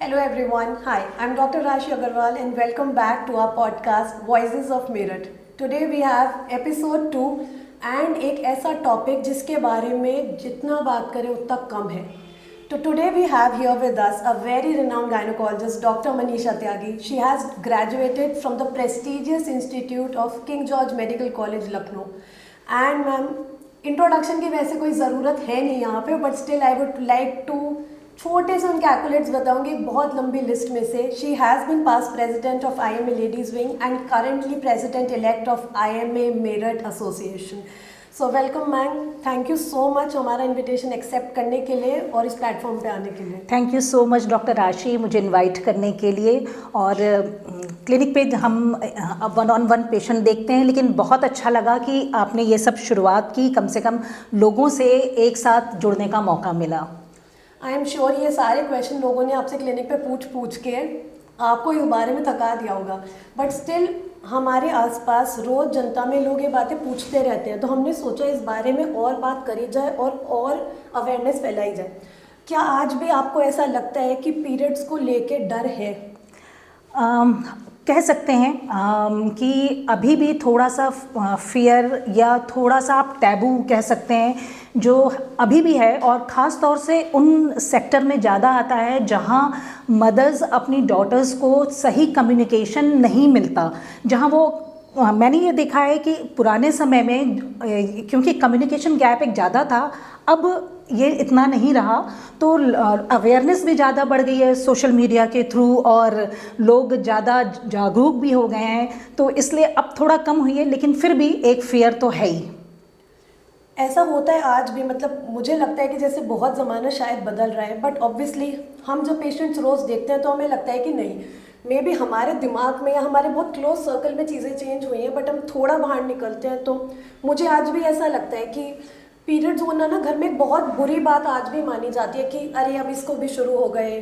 Hello everyone. Hi, I'm Dr. Rashi Agarwal and welcome back to our podcast Voices of Meerut. Today we have episode 2 and एक ऐसा topic जिसके बारे में जितना बात करें उतना कम है. So today we have here with us a very renowned gynecologist, Dr. Manisha Tyagi. She has graduated from the prestigious Institute of King George Medical College, Lucknow. And ma'am, introduction की वैसे कोई ज़रूरत है नहीं यहाँ पे, but still I would like to छोटे से उनके एक्युलेट्स बताऊंगी एक बहुत लंबी लिस्ट में से. She has been past president of IMA ladies wing and currently president elect of IMA Meerut association. So welcome ma'am, thank you so much हमारा इनविटेशन एक्सेप्ट करने के लिए और इस प्लेटफॉर्म पे आने के लिए. Thank you so much doctor राशि मुझे इनवाइट करने के लिए. और क्लिनिक पे हम 1-on-1 पेशेंट देखते हैं, लेकिन बहुत अच्छा लगा कि आपने ये सब शुरुआत की. कम से कम लोगों से एक साथ जुड़ने का मौका मिला. आई एम श्योर ये सारे क्वेश्चन लोगों ने आपसे क्लिनिक पे पूछ के आपको इस बारे में थका दिया होगा, बट स्टिल हमारे आसपास रोज़ जनता में लोग ये बातें पूछते रहते हैं, तो हमने सोचा इस बारे में और बात करी जाए और अवेयरनेस फैलाई जाए. क्या आज भी आपको ऐसा लगता है कि पीरियड्स को लेके डर है? कह सकते हैं कि अभी भी थोड़ा सा फियर या थोड़ा सा आप टैबू कह सकते हैं जो अभी भी है, और ख़ास तौर से उन सेक्टर में ज़्यादा आता है जहाँ मदर्स अपनी डॉटर्स को सही कम्युनिकेशन नहीं मिलता. जहाँ वो मैंने ये देखा है कि पुराने समय में क्योंकि कम्युनिकेशन गैप एक ज़्यादा था, अब ये इतना नहीं रहा, तो अवेयरनेस भी ज़्यादा बढ़ गई है सोशल मीडिया के थ्रू और लोग ज़्यादा जागरूक भी हो गए हैं, तो इसलिए अब थोड़ा कम हुई है, लेकिन फिर भी एक फियर तो है ही. ऐसा होता है आज भी, मतलब मुझे लगता है कि जैसे बहुत ज़माना शायद बदल रहा है, बट ऑब्वियसली हम जब पेशेंट्स रोज़ देखते हैं तो हमें लगता है कि नहीं, मे बी हमारे दिमाग में या हमारे बहुत क्लोज सर्कल में चीज़ें चेंज हुई हैं, बट हम थोड़ा बाहर निकलते हैं तो मुझे आज भी ऐसा लगता है कि पीरियड्स होना ना घर में एक बहुत बुरी बात आज भी मानी जाती है कि अरे अब इसको भी शुरू हो गए,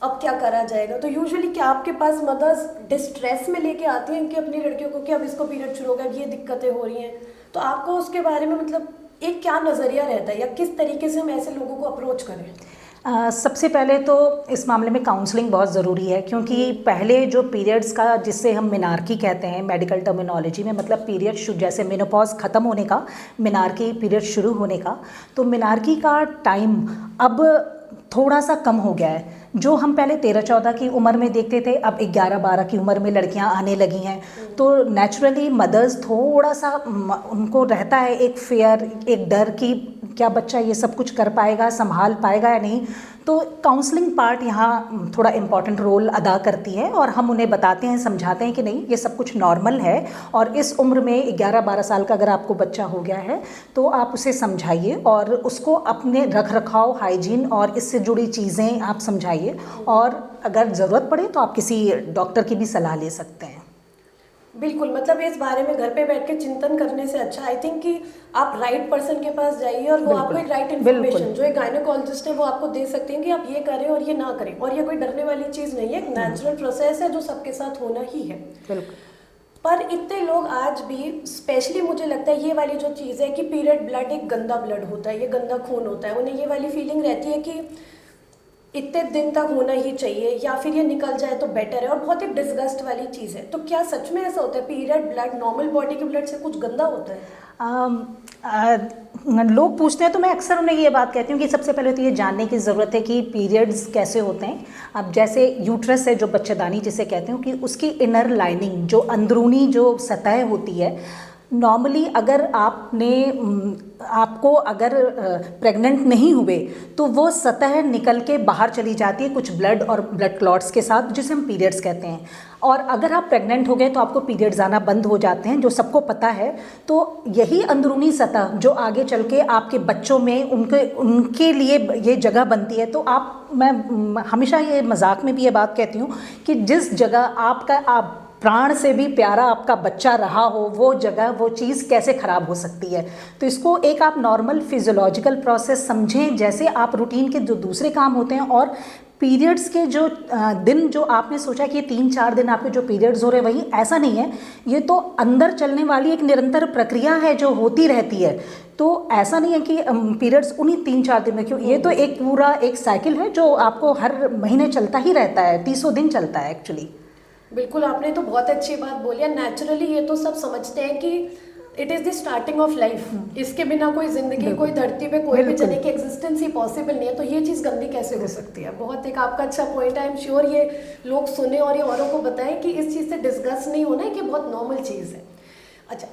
अब क्या करा जाएगा. तो यूजुअली क्या आपके पास मदर्स डिस्ट्रेस में लेके आती हैं कि अपनी लड़कियों को कि अब इसको पीरियड शुरू हो गया, ये दिक्कतें हो रही हैं, तो आपको उसके बारे में मतलब एक क्या नज़रिया रहता है या किस तरीके से हम ऐसे लोगों को अप्रोच करें? सबसे पहले तो इस मामले में काउंसलिंग बहुत ज़रूरी है, क्योंकि पहले जो पीरियड्स का जिससे हम मिनार्की कहते हैं मेडिकल टर्मिनोलॉजी में, मतलब पीरियड जैसे मेनोपॉज ख़त्म होने का, मिनार्की पीरियड शुरू होने का, तो मिनार्की का टाइम अब थोड़ा सा कम हो गया है. जो हम पहले 13-14 की उम्र में देखते थे, अब 11-12 की उम्र में लड़कियां आने लगी हैं, तो नेचुरली मदर्स थोड़ा सा उनको रहता है एक फियर, एक डर कि क्या बच्चा ये सब कुछ कर पाएगा, संभाल पाएगा या नहीं. तो काउंसलिंग पार्ट यहाँ थोड़ा इम्पॉर्टेंट रोल अदा करती है, और हम उन्हें बताते हैं, समझाते हैं कि नहीं ये सब कुछ नॉर्मल है, और इस उम्र में 11-12 साल का अगर आपको बच्चा हो गया है तो आप उसे समझाइए और उसको अपने रख रखाव, हाइजीन और इससे जुड़ी चीज़ें आप समझाइए, और अगर ज़रूरत पड़े तो आप किसी डॉक्टर की भी सलाह ले सकते हैं. बिल्कुल, मतलब इस बारे में घर पे बैठ के चिंतन करने से अच्छा आई थिंक कि आप राइट पर्सन के पास जाइए और वो आपको एक राइट इन्फॉर्मेशन जो एक गायनेकोलॉजिस्ट है वो आपको दे सकते हैं कि आप ये करें और ये ना करें, और ये कोई डरने वाली चीज़ नहीं है, एक नेचुरल प्रोसेस है जो सबके साथ होना ही है. बिल्कुल. पर इतने लोग आज भी, स्पेशली मुझे लगता है ये वाली जो चीज़ है कि पीरियड ब्लड एक गंदा ब्लड होता है, ये गंदा खून होता है, उन्हें ये वाली फीलिंग रहती है कि इतने दिन तक होना ही चाहिए या फिर ये निकल जाए तो बेटर है, और बहुत एक डिस्गस्ट वाली चीज़ है. तो क्या सच में ऐसा होता है पीरियड ब्लड नॉर्मल बॉडी के ब्लड से कुछ गंदा होता है? लोग पूछते हैं तो मैं अक्सर उन्हें ये बात कहती हूँ कि सबसे पहले तो ये जानने की ज़रूरत है कि पीरियड्स कैसे होते हैं. अब जैसे यूट्रस है जो बच्चेदानी जिसे कहते हैं, कि उसकी इनर लाइनिंग जो अंदरूनी जो सतह होती है, नॉर्मली अगर आपको अगर प्रेग्नेंट नहीं हुए तो वो सतह निकल के बाहर चली जाती है कुछ ब्लड और ब्लड क्लॉट्स के साथ, जिसे हम पीरियड्स कहते हैं. और अगर आप प्रेग्नेंट हो गए तो आपको पीरियड्स आना बंद हो जाते हैं, जो सबको पता है. तो यही अंदरूनी सतह जो आगे चल के आपके बच्चों में उनके लिए ये जगह बनती है. तो मैं हमेशा ये मजाक में भी ये बात कहती हूँ कि जिस जगह आप प्राण से भी प्यारा आपका बच्चा रहा हो, वो जगह, वो चीज़ कैसे ख़राब हो सकती है. तो इसको एक आप नॉर्मल फिजियोलॉजिकल प्रोसेस समझें, जैसे आप रूटीन के जो दूसरे काम होते हैं. और पीरियड्स के जो दिन जो आपने सोचा कि 3-4 दिन आपके जो पीरियड्स हो रहे हैं वही, ऐसा नहीं है. ये तो अंदर चलने वाली एक निरंतर प्रक्रिया है जो होती रहती है. तो ऐसा नहीं है कि पीरियड्स उन्हीं 3-4 दिन में, क्यों, ये तो एक पूरा एक साइकिल है जो आपको हर महीने चलता ही रहता है, 30 दिन चलता है एक्चुअली। बिल्कुल, आपने तो बहुत अच्छी बात बोली है। नेचुरली ये तो सब समझते हैं कि it is the starting of life, इसके बिना कोई जिंदगी, कोई धरती पे कोई भी जने की एग्जिस्टेंस ही पॉसिबल नहीं है, तो ये चीज़ गंदी कैसे हो सकती है। बहुत एक आपका अच्छा पॉइंट है। आई एम श्योर ये लोग सुने और ये औरों को बताएं कि इस चीज़ से डिस्कस नहीं होना है, कि बहुत नॉर्मल चीज़ है। अच्छा,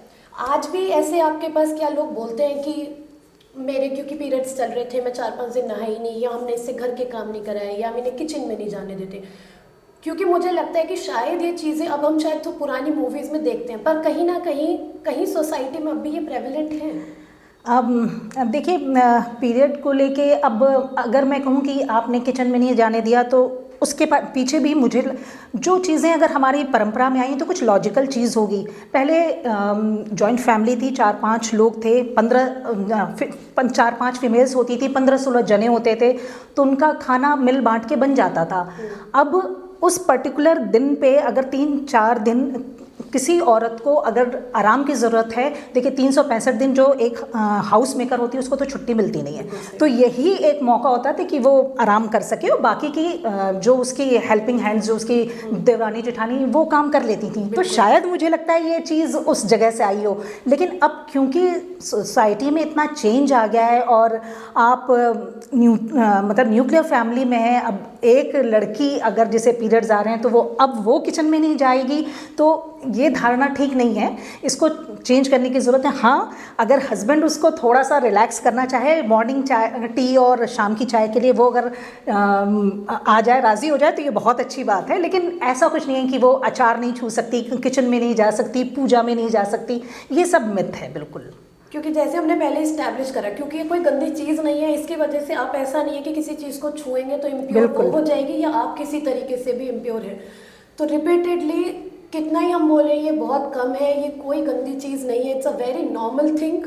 आज भी ऐसे आपके पास क्या लोग बोलते हैं कि मेरे क्योंकि पीरियड्स चल रहे थे, मैं 4-5 दिन नहाई नहीं, या हमने इससे घर के काम नहीं कराए, या मैंने किचन में नहीं जाने देते? क्योंकि मुझे लगता है कि शायद ये चीज़ें अब हम शायद तो पुरानी मूवीज़ में देखते हैं, पर कहीं ना कहीं सोसाइटी में अब भी ये प्रेवलेंट है। अब देखिए, पीरियड को लेके अब अगर मैं कहूँ कि आपने किचन में नहीं जाने दिया, तो उसके पीछे भी मुझे जो चीज़ें अगर हमारी परंपरा में आई तो कुछ लॉजिकल चीज़ होगी। पहले जॉइंट फैमिली थी, 4-5 लोग थे, 4-5 फीमेल्स होती थी, 15-16 जने होते थे, तो उनका खाना मिल बांट के बन जाता था। अब उस पर्टिकुलर दिन पे अगर 3-4 दिन किसी औरत को अगर आराम की ज़रूरत है, देखिए 365 दिन जो एक हाउस मेकर होती है उसको तो छुट्टी मिलती नहीं है, तो यही एक मौका होता था कि वो आराम कर सके और बाकी की जो उसकी हेल्पिंग हैंड्स, जो उसकी देवरानी जेठानी, वो काम कर लेती थी। तो शायद मुझे लगता है ये चीज़ उस जगह से आई हो। लेकिन अब क्योंकि सोसाइटी में इतना चेंज आ गया है और आप मतलब न्यूक्लियर फैमिली में है, अब एक लड़की अगर जैसे पीरियड्स आ रहे हैं तो वो किचन में नहीं जाएगी, तो ये धारणा ठीक नहीं है, इसको चेंज करने की ज़रूरत है। हाँ, अगर हस्बैंड उसको थोड़ा सा रिलैक्स करना चाहे, मॉर्निंग चाय टी और शाम की चाय के लिए वो अगर आ जाए, राज़ी हो जाए, तो ये बहुत अच्छी बात है। लेकिन ऐसा कुछ नहीं है कि वो अचार नहीं छू सकती, किचन में नहीं जा सकती, पूजा में नहीं जा सकती, ये सब मिथ है बिल्कुल। क्योंकि जैसे हमने पहले इस्टेब्लिश करा, क्योंकि ये कोई गंदी चीज़ नहीं है, इसकी वजह से आप ऐसा नहीं है कि किसी चीज़ को छुएंगे तो इम्प्योर हो जाएगी, या आप किसी तरीके से भी इम्प्योर है। तो रिपीटेडली कितना ही हम बोले ये बहुत कम है, ये कोई गंदी चीज़ नहीं है, it's a very normal thing.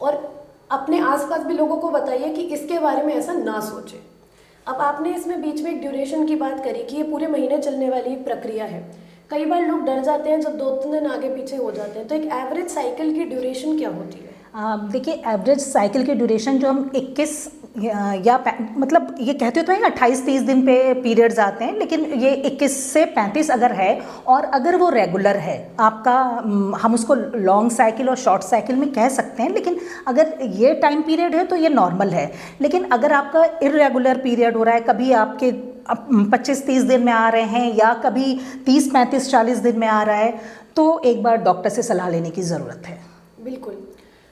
और अपने आसपास भी लोगों को बताइए कि इसके बारे में ऐसा ना सोचें। अब आपने इसमें बीच में एक ड्यूरेशन की बात करी कि ये पूरे महीने चलने वाली एक प्रक्रिया है। कई बार लोग डर जाते हैं जब 2-3 दिन आगे पीछे हो जाते हैं, तो एक एवरेज साइकिल की ड्यूरेशन क्या होती है? देखिए, एवरेज साइकिल की ड्यूरेशन जो हम 21 या मतलब ये कहते तो हैं 28-30 दिन पे पीरियड्स आते हैं, लेकिन ये 21 से 35 अगर है, और अगर वो रेगुलर है आपका, हम उसको लॉन्ग साइकिल और शॉर्ट साइकिल में कह सकते हैं, लेकिन अगर ये टाइम पीरियड है तो ये नॉर्मल है। लेकिन अगर आपका इर्रेगुलर पीरियड हो रहा है, कभी आपके 25-30 दिन में आ रहे हैं या कभी 30-35-40 दिन में आ रहा है, तो एक बार डॉक्टर से सलाह लेने की ज़रूरत है। बिल्कुल,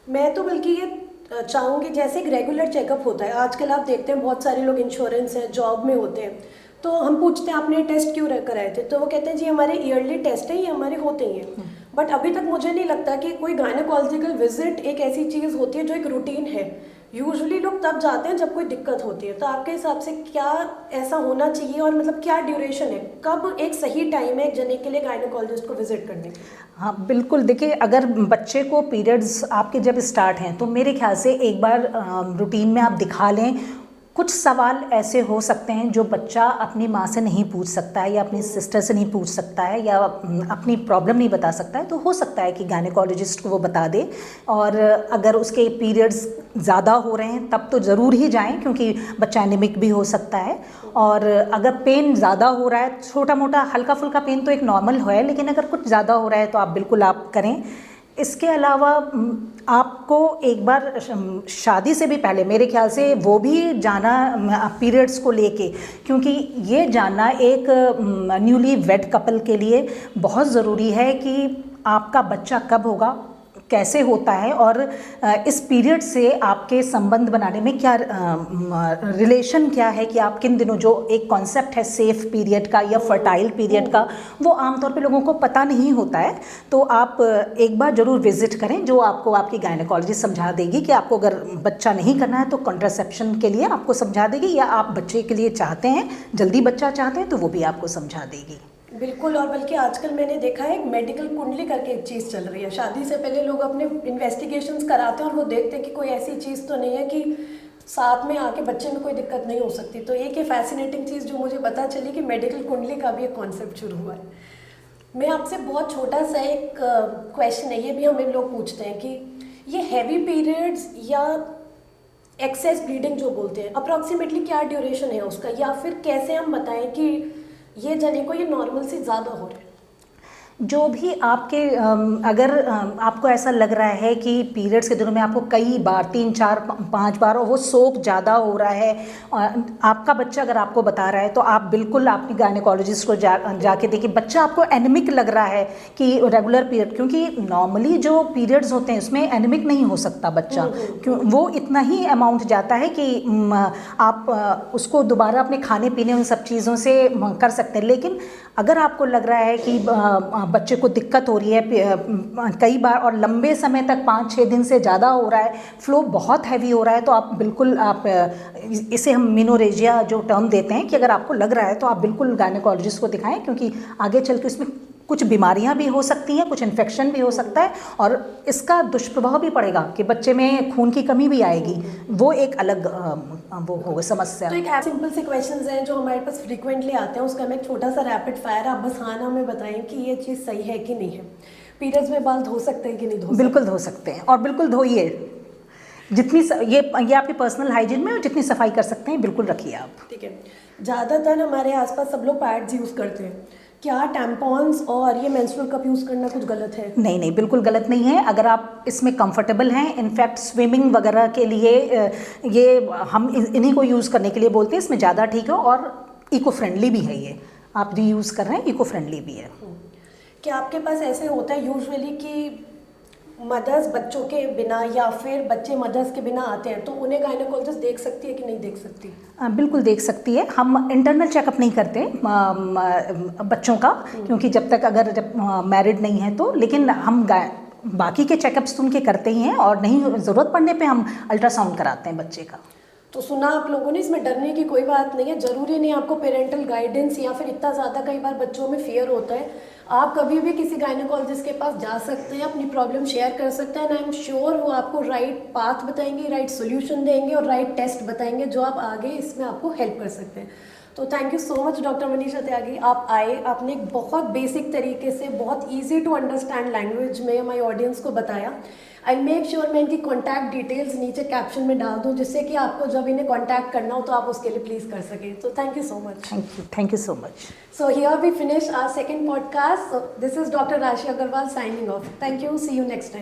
मैं तो बल्कि ये चाहूँगी, जैसे एक रेगुलर चेकअप होता है, आजकल आप देखते हैं बहुत सारे लोग इंश्योरेंस है, जॉब में होते हैं, तो हम पूछते हैं आपने टेस्ट क्यों कराए थे, तो वो कहते हैं जी हमारे ईयरली टेस्ट है, ये हमारे होते ही हैं। बट अभी तक मुझे नहीं लगता कि कोई गायनेकोलॉजिकल विजिट एक ऐसी चीज़ होती है जो एक रूटीन है। यूजुअली लोग तब जाते हैं जब कोई दिक्कत होती है। तो आपके हिसाब से क्या ऐसा होना चाहिए, और मतलब क्या ड्यूरेशन है, कब एक सही टाइम है एक जने के लिए गायनेकोलॉजिस्ट को विजिट करने के? हाँ बिल्कुल, देखिए अगर बच्चे को पीरियड्स आपके जब स्टार्ट हैं तो मेरे ख्याल से एक बार रूटीन में आप दिखा लें। कुछ सवाल ऐसे हो सकते हैं जो बच्चा अपनी माँ से नहीं पूछ सकता है, या अपनी सिस्टर से नहीं पूछ सकता है, या अपनी प्रॉब्लम नहीं बता सकता है, तो हो सकता है कि गायनेकोलॉजिस्ट को वो बता दे। और अगर उसके पीरियड्स ज़्यादा हो रहे हैं तब तो ज़रूर ही जाएं, क्योंकि बच्चा एनीमिक भी हो सकता है। और अगर पेन ज़्यादा हो रहा है, छोटा मोटा हल्का फुल्का पेन तो एक नॉर्मल है, लेकिन अगर कुछ ज़्यादा हो रहा है तो आप बिल्कुल आप करें। इसके अलावा आपको एक बार शादी से भी पहले मेरे ख्याल से वो भी जाना पीरियड्स को लेके, क्योंकि ये जानना एक न्यूली वेड कपल के लिए बहुत ज़रूरी है कि आपका बच्चा कब होगा, कैसे होता है, और इस पीरियड से आपके संबंध बनाने में क्या रिलेशन क्या है, कि आप किन दिनों, जो एक कॉन्सेप्ट है सेफ पीरियड का या फर्टाइल पीरियड का, वो आमतौर पे लोगों को पता नहीं होता है। तो आप एक बार ज़रूर विजिट करें, जो आपको आपकी गायनेकोलॉजिस्ट समझा देगी कि आपको अगर बच्चा नहीं करना है तो कॉन्ट्रासेप्शन के लिए आपको समझा देगी, या आप बच्चे के लिए चाहते हैं, जल्दी बच्चा चाहते हैं, तो वो भी आपको समझा देगी। बिल्कुल, और बल्कि आजकल मैंने देखा है एक मेडिकल कुंडली करके एक चीज़ चल रही है। शादी से पहले लोग अपने इन्वेस्टिगेशंस कराते हैं और वो देखते हैं कि कोई ऐसी चीज़ तो नहीं है कि साथ में आके बच्चे में कोई दिक्कत नहीं हो सकती। तो एक ये फैसिनेटिंग चीज़ जो मुझे पता चली कि मेडिकल कुंडली का भी एक कॉन्सेप्ट शुरू हुआ है। मैं आपसे बहुत छोटा सा एक क्वेश्चन है, ये भी हमें लोग पूछते हैं कि ये हैवी पीरियड्स या एक्सेस ब्लीडिंग जो बोलते हैं, अप्रॉक्सीमेटली क्या ड्यूरेशन है उसका, या फिर कैसे हम बताएं कि ये जने को ये नॉर्मल से ज़्यादा हो रहा है? जो भी आपके अगर आपको ऐसा लग रहा है कि पीरियड्स के दिनों में आपको कई बार 3 4 5 बार और वो सोप ज़्यादा हो रहा है, आपका बच्चा अगर आपको बता रहा है तो आप बिल्कुल अपनी गायनेकोलॉजिस्ट को जाके देखिए। बच्चा आपको एनीमिक लग रहा है कि रेगुलर पीरियड, क्योंकि नॉर्मली जो पीरियड्स होते हैं उसमें एनीमिक नहीं हो सकता बच्चा, क्यों वो इतना ही अमाउंट जाता है कि आप उसको दोबारा अपने खाने पीने उन सब चीज़ों से कर सकते हैं। लेकिन अगर आपको लग रहा है कि बच्चे को दिक्कत हो रही है कई बार और लंबे समय तक 5-6 दिन से ज़्यादा हो रहा है, फ्लो बहुत हैवी हो रहा है, तो आप बिल्कुल इसे हम मेनोरेजिया जो टर्म देते हैं कि अगर आपको लग रहा है तो आप बिल्कुल गायनेकोलॉजिस्ट को दिखाएं, क्योंकि आगे चल के इसमें कुछ बीमारियां भी हो सकती हैं, कुछ इन्फेक्शन भी हो सकता है और इसका दुष्प्रभाव भी पड़ेगा कि बच्चे में खून की कमी भी आएगी, वो एक अलग वो होगा समस्या। तो एक सिंपल से क्वेश्चंस हैं जो हमारे पास फ्रीक्वेंटली आते हैं, उसका मैं एक छोटा सा रैपिड फायर, आप बस हाँ ना में बताएं कि ये चीज़ सही है कि नहीं है। पीरियड्स में बाल धो सकते हैं कि नहीं धो सकते? बिल्कुल धो सकते हैं और बिल्कुल धोइए, जितनी ये आपकी पर्सनल हाइजीन में और जितनी सफाई कर सकते हैं बिल्कुल रखिए आप। ठीक है। ज़्यादातर हमारे आसपास सब लोग पैड्स यूज़ करते हैं, क्या टैम्पॉन्स और ये मेंस्ट्रुअल कप यूज़ करना कुछ गलत है? नहीं नहीं, बिल्कुल गलत नहीं है अगर आप इसमें कंफर्टेबल हैं। इनफैक्ट स्विमिंग वगैरह के लिए ये हम इन्हीं को यूज़ करने के लिए बोलते हैं, इसमें ज़्यादा ठीक है और इको फ्रेंडली भी है। ये आप जो यूज़ कर रहे हैं इको फ्रेंडली भी है। क्या आपके पास ऐसे होता है यूजुअली कि मदर्स बच्चों के बिना या फिर बच्चे मदर्स के बिना आते हैं, तो उन्हें गायनेकोलॉजिस्ट देख सकती है कि नहीं देख सकती? बिल्कुल देख सकती है। हम इंटरनल चेकअप नहीं करते बच्चों का, क्योंकि जब मैरिड नहीं है तो, लेकिन हम बाकी के चेकअप्स तो उनके करते ही हैं और नहीं ज़रूरत पड़ने पे हम अल्ट्रासाउंड कराते हैं बच्चे का। तो सुना आप लोगों ने, इसमें डरने की कोई बात नहीं है। ज़रूरी नहीं आपको पेरेंटल गाइडेंस या फिर इतना ज़्यादा कई बार बच्चों में फियर होता है, आप कभी भी किसी गायनेकोलॉजिस्ट के पास जा सकते हैं, अपनी प्रॉब्लम शेयर कर सकते हैं, एंड आई एम श्योर वो आपको राइट पाथ बताएंगे, राइट सोल्यूशन देंगे और राइट टेस्ट बताएंगे जो आप आगे इसमें आपको हेल्प कर सकते हैं। तो thank you so much doctor Manisha Tyagi, आप आए, आपने एक बहुत बेसिक तरीके से बहुत ईजी टू अंडरस्टैंड लैंग्वेज में हमारे ऑडियंस को बताया। आई मेक श्योर मैं इनकी कॉन्टैक्ट डिटेल्स नीचे कैप्शन में डाल दूँ, जिससे कि आपको जब इन्हें कॉन्टैक्ट करना हो तो आप उसके लिए प्लीज़ कर सकें। तो thank you so much. Thank you so much. So here we finish our second podcast. So this is Dr. Rashi Agarwal signing off. Thank you. See you next time.